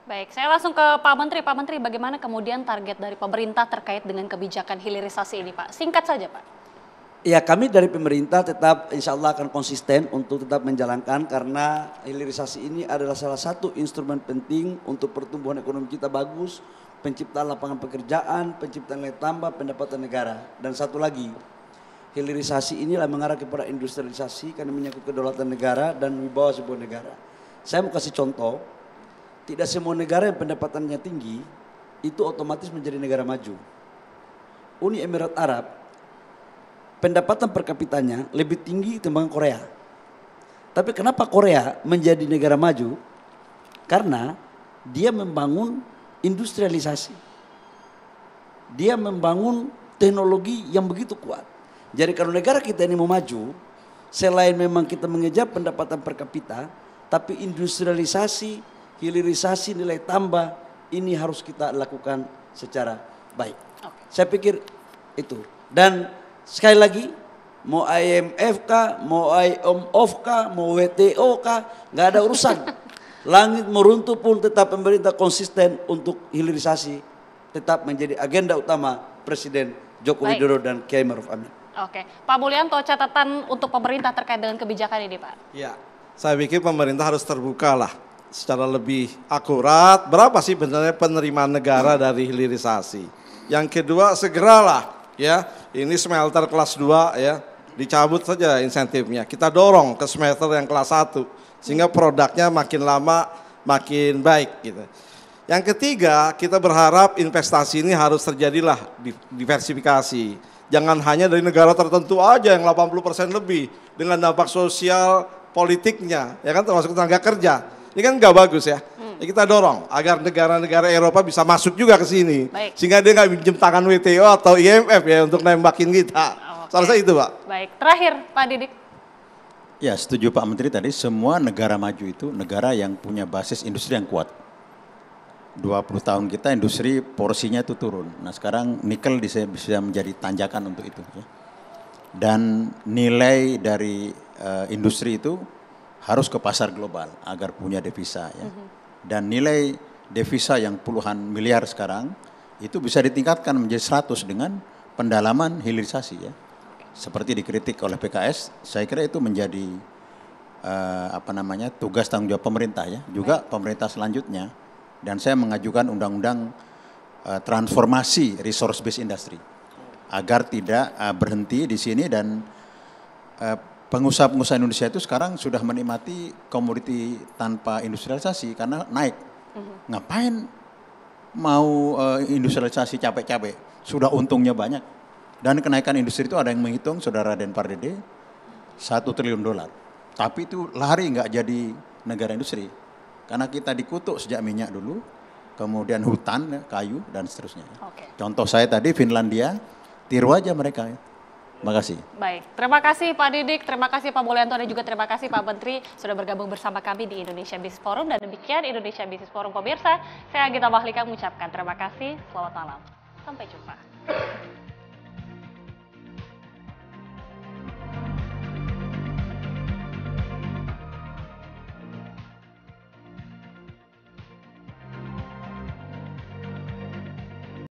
Baik, saya langsung ke Pak Menteri. Pak Menteri, bagaimana kemudian target dari pemerintah terkait dengan kebijakan hilirisasi ini, Pak? Singkat saja, Pak. Ya, kami dari pemerintah tetap insya Allah akan konsisten untuk tetap menjalankan karena hilirisasi ini adalah salah satu instrumen penting untuk pertumbuhan ekonomi kita bagus, penciptaan lapangan pekerjaan, penciptaan nilai tambah, pendapatan negara. Dan satu lagi, hilirisasi inilah mengarah kepada industrialisasi karena menyangkut kedaulatan negara dan wibawa sebuah negara. Saya mau kasih contoh, tidak semua negara yang pendapatannya tinggi itu otomatis menjadi negara maju. Uni Emirat Arab pendapatan per kapitanya lebih tinggi ketimbang Korea. Tapi kenapa Korea menjadi negara maju? Karena dia membangun industrialisasi. Dia membangun teknologi yang begitu kuat. Jadi kalau negara kita ini mau maju, selain memang kita mengejar pendapatan per kapita, tapi industrialisasi, hilirisasi, nilai tambah, ini harus kita lakukan secara baik. Saya pikir itu. Dan sekali lagi, mau IMF kah, mau IMF kah, mau WTO kah, nggak ada urusan. Langit meruntuh pun tetap pemerintah konsisten untuk hilirisasi, tetap menjadi agenda utama Presiden Joko Widodo dan Kiai Maruf Amin. Oke, Pak Mulyanto, catatan untuk pemerintah terkait dengan kebijakan ini, Pak? Ya, saya pikir pemerintah harus terbuka lah secara lebih akurat. Berapa sih sebenarnya penerimaan negara dari hilirisasi? Yang kedua, segeralah ya, ini smelter kelas 2 ya, dicabut saja insentifnya. Kita dorong ke smelter yang kelas 1 sehingga produknya makin lama makin baik gitu. Yang ketiga, kita berharap investasi ini harus terjadilah diversifikasi. Jangan hanya dari negara tertentu aja yang 80% lebih dengan dampak sosial politiknya, ya kan, termasuk tenaga kerja. Ini kan nggak bagus ya. Kita dorong agar negara-negara Eropa bisa masuk juga ke sini. Sehingga dia nggak pinjam tangan WTO atau IMF ya untuk nembakin kita. Salah satu itu, Pak. Baik, terakhir Pak Didik. Ya, setuju Pak Menteri tadi, semua negara maju itu negara yang punya basis industri yang kuat. 20 tahun kita industri porsinya itu turun. Nah sekarang nikel bisa menjadi tanjakan untuk itu. Ya. Dan nilai dari industri itu harus ke pasar global agar punya devisa. Ya. Dan nilai devisa yang puluhan miliar sekarang itu bisa ditingkatkan menjadi 100 dengan pendalaman hilirisasi. Ya. Seperti dikritik oleh PKS, saya kira itu menjadi tugas tanggung jawab pemerintah ya. Juga pemerintah selanjutnya. Dan saya mengajukan undang-undang transformasi resource based industry agar tidak berhenti di sini dan pengusaha-pengusaha Indonesia itu sekarang sudah menikmati komoditi tanpa industrialisasi karena naik. Ngapain mau industrialisasi capek-capek? Sudah untungnya banyak. Dan kenaikan industri itu ada yang menghitung, Saudara Den Pardede, $1 triliun. Tapi itu lari nggak jadi negara industri. Karena kita dikutuk sejak minyak dulu, kemudian hutan, kayu, dan seterusnya. Contoh saya tadi Finlandia, tiru aja mereka. Terima kasih. Baik, terima kasih Pak Didik, terima kasih Pak Mulyanto, dan juga terima kasih Pak Menteri sudah bergabung bersama kami di Indonesia Business Forum. Dan demikian Indonesia Business Forum pemirsa, saya Gita Mahlika mengucapkan terima kasih, selamat malam, sampai jumpa.